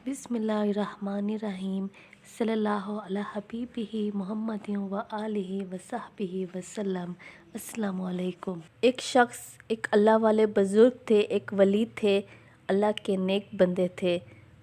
बिस्मिल्लाहिर्रहमानिर्रहीम सल्लल्लाहु अला हबीबिही मुहम्मदिन व आलिहि व सहबिही वसल्लम। अस्सलामु अलैकुम। एक शख्स एक अल्लाह वाले बुज़ुर्ग थे, एक वली थे, अल्लाह के नेक बंदे थे।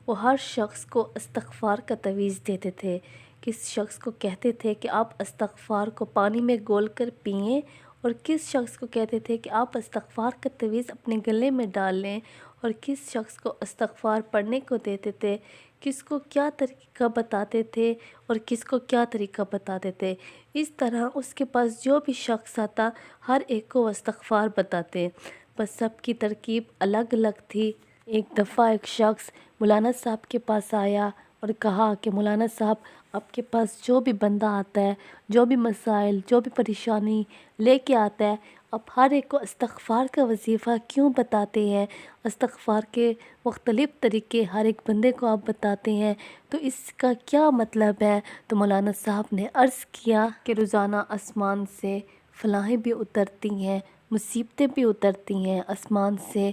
वो हर शख्स को इस्तग़फ़ार का तवीज़ देते थे। किस शख्स को कहते थे कि आप इस्तग़फ़ार को पानी में घोल कर पिएँ, और किस शख्स को कहते थे कि आप इस्तग़फ़ार का तवीज़ अपने गले में डाल लें, और किस शख्स को इस्तग़फ़ार पढ़ने को देते थे, किसको क्या तरीक़ा बताते थे और किसको क्या तरीक़ा बताते थे। इस तरह उसके पास जो भी शख्स आता हर एक को इस्तग़फ़ार बताते, बस सबकी तरकीब अलग अलग थी। एक दफ़ा एक शख्स मौलाना साहब के पास आया और कहा कि मौलाना साहब, आपके पास जो भी बंदा आता है, जो भी मसाइल, जो भी परेशानी लेके आता है, आप हर एक को इस्तग़फ़ार का वजीफ़ा क्यों बताते हैं? इस्तग़फ़ार के मुख्तलिफ़ तरीक़े हर एक बंदे को आप बताते हैं, तो इसका क्या मतलब है? तो मौलाना साहब ने अर्ज़ किया कि रोज़ाना आसमान से फ़लाहें भी उतरती हैं, मुसीबतें भी उतरती हैं, आसमान से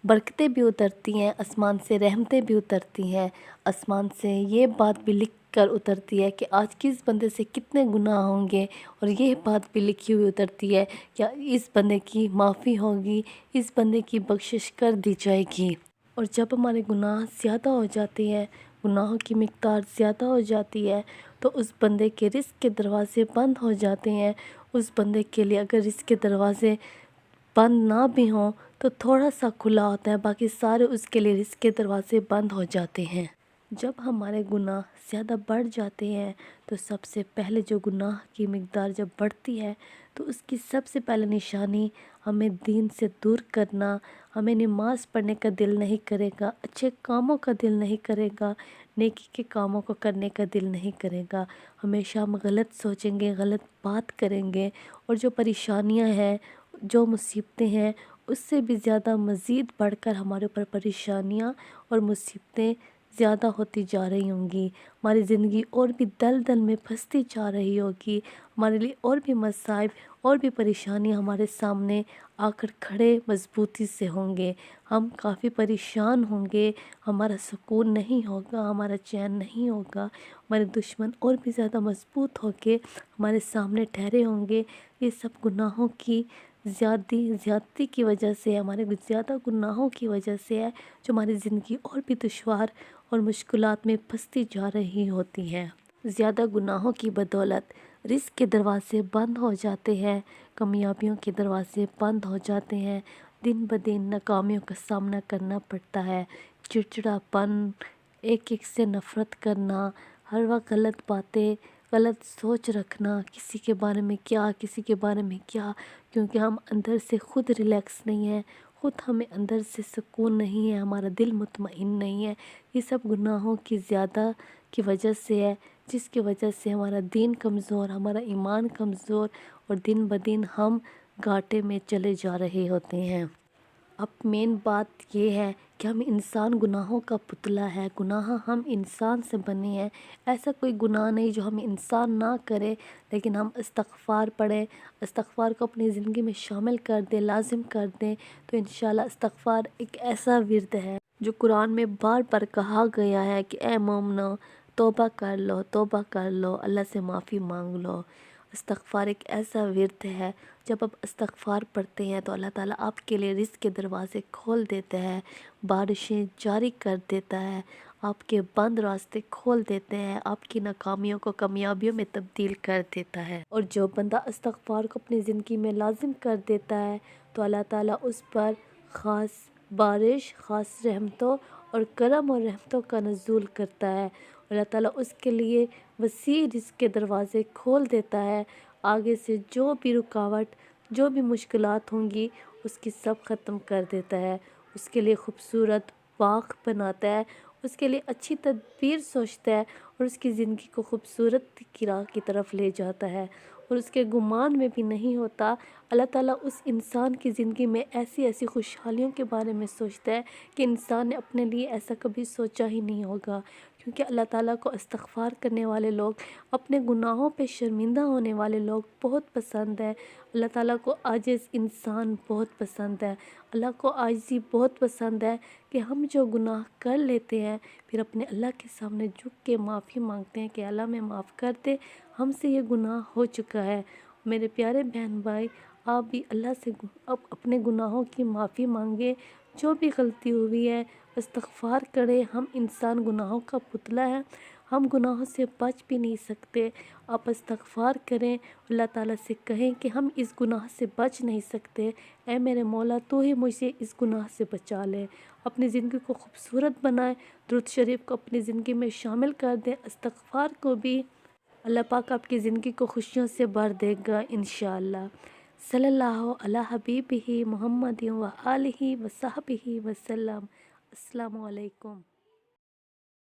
बरकतें भी उतरती हैं, आसमान से रहमतें भी उतरती हैं, आसमान से ये बात भी लिख कर उतरती है कि आज किस बंदे से कितने गुनाह होंगे, और ये बात भी लिखी हुई उतरती है कि इस बंदे की माफ़ी होगी, इस बंदे की बख्शिश कर दी जाएगी। और जब हमारे गुनाह ज़्यादा हो जाते हैं, गुनाहों की मिक़दार ज़्यादा हो जाती है, तो उस बंदे के रिज़्क़ के दरवाज़े बंद हो जाते हैं। उस बंदे के लिए अगर रिज़्क़ के दरवाज़े बंद ना भी हों तो थोड़ा सा खुला होता है, बाकी सारे उसके लिए रिज़्क़ के दरवाज़े बंद हो जाते हैं। जब हमारे गुनाह ज़्यादा बढ़ जाते हैं, तो सबसे पहले जो गुनाह की मिक़दार जब बढ़ती है, तो उसकी सबसे पहले निशानी हमें दीन से दूर करना, हमें नमाज़ पढ़ने का दिल नहीं करेगा, अच्छे कामों का दिल नहीं करेगा, नेकी के कामों को करने का दिल नहीं करेगा। हमेशा हम गलत सोचेंगे, गलत बात करेंगे, और जो परेशानियां हैं, जो मुसीबतें हैं, उससे भी ज़्यादा मज़ीद बढ़कर हमारे ऊपर परेशानियां और मुसीबतें ज़्यादा होती जा रही होंगी। हमारी ज़िंदगी और भी दलदल में फंसती जा रही होगी। हमारे लिए और भी मसाइब और भी परेशानी हमारे सामने आकर खड़े मजबूती से होंगे। हम काफ़ी परेशान होंगे, हमारा सुकून नहीं होगा, हमारा चैन नहीं होगा, हमारे दुश्मन और भी ज़्यादा मजबूत होके हमारे सामने ठहरे होंगे। ये सब गुनाहों की ज़्यादती की वजह से, हमारे ज़्यादा गुनाहों की वजह से है, जो हमारी ज़िंदगी और भी दुश्वार और मुश्किलात में फंसती जा रही होती हैं। ज़्यादा गुनाहों की बदौलत रिज़्क़ के दरवाज़े बंद हो जाते हैं, कामयाबियों के दरवाज़े बंद हो जाते हैं, दिन ब दिन नाकामियों का सामना करना पड़ता है। चिड़चिड़ापन, एक एक से नफ़रत करना, हर वक्त गलत बातें, गलत सोच रखना, किसी के बारे में क्या, किसी के बारे में क्या, क्योंकि हम अंदर से ख़ुद रिलैक्स नहीं हैं, ख़ुद हमें अंदर से सुकून नहीं है, हमारा दिल मुतमईन नहीं है। ये सब गुनाहों की ज़्यादा की वजह से है, जिसकी वजह से हमारा दीन कमज़ोर, हमारा ईमान कमज़ोर, और दिन ब दिन हम घाटे में चले जा रहे होते हैं। अब मेन बात ये है कि हम इंसान गुनाहों का पुतला है, गुनाह हम इंसान से बने हैं। ऐसा कोई गुनाह नहीं जो हम इंसान ना करे, लेकिन हम इस्तग़फ़ार पढ़ें, इस्तग़फ़ार को अपनी ज़िंदगी में शामिल कर दें, लाजिम कर दें, तो इंशाल्लाह इस्तग़फ़ार एक ऐसा विर्द है जो कुरान में बार बार कहा गया है कि ए मोमिनो, तौबा कर लो, तौबा कर लो, अल्लाह से माफ़ी मांग लो। इस्तग़फ़ार एक ऐसा विर्द है, जब आप इस्तग़फ़ार पढ़ते हैं तो अल्लाह ताला आपके लिए रिज़्क़ के दरवाज़े खोल देता है, बारिशें जारी कर देता है, आपके बंद रास्ते खोल देते हैं, आपकी नाकामियों को कामयाबियों में तब्दील कर देता है। और जो बंदा इस्तग़फ़ार को अपनी ज़िंदगी में लाजिम कर देता है, तो अल्लाह ताला उस पर ख़ास बारिश, ख़ास रहमतों और करम और रहमतों का नज़ूल करता है। अल्लाह ताला उसके लिए वसी रिज़्क़ के दरवाज़े खोल देता है। आगे से जो भी रुकावट, जो भी मुश्किलात होंगी, उसकी सब ख़त्म कर देता है। उसके लिए खूबसूरत बाग़ बनाता है, उसके लिए अच्छी तदबीर सोचता है, और उसकी ज़िंदगी को खूबसूरत की राह की तरफ ले जाता है। اور اس کے گمان میں بھی نہیں ہوتا۔ اللہ تعالیٰ اس انسان کی زندگی میں ایسی ایسی خوشحالیوں کے بارے میں سوچتا ہے کہ انسان نے اپنے لیے ایسا کبھی سوچا ہی نہیں ہوگا، کیونکہ اللہ تعالیٰ کو استغفار کرنے والے لوگ، اپنے گناہوں پہ شرمندہ ہونے والے لوگ بہت پسند ہیں۔ اللہ تعالیٰ کو عاجز انسان بہت پسند ہے۔ اللہ کو عاجزی بہت پسند ہے کہ ہم جو گناہ کر لیتے ہیں پھر اپنے اللہ کے سامنے جھک کے معافی مانگتے ہیں کہ اللہ میں معاف کر دے، ہم سے یہ گناہ ہو چکا ہے۔ میرے پیارے بہن بھائی، آپ بھی اللہ سے اپنے گناہوں کی معافی مانگیں، جو بھی غلطی ہوئی ہے استغفار کریں۔ ہم انسان گناہوں کا پتلا ہے، ہم گناہوں سے بچ بھی نہیں سکتے۔ آپ استغفار کریں، اللہ تعالیٰ سے کہیں کہ ہم اس گناہ سے بچ نہیں سکتے، اے میرے مولا تو ہی مجھے اس گناہ سے بچا لے۔ اپنی زندگی کو خوبصورت بنائیں، درود شریف کو اپنی زندگی میں شامل کر دیں، استغفار کو بھی۔ اللہ پاک آپ کی زندگی کو خوشیوں سے بھر دے گا انشاءاللہ۔ صلی اللہ علی حبیبہ محمد و آلہ و صحبہ وسلم۔ السلام علیکم۔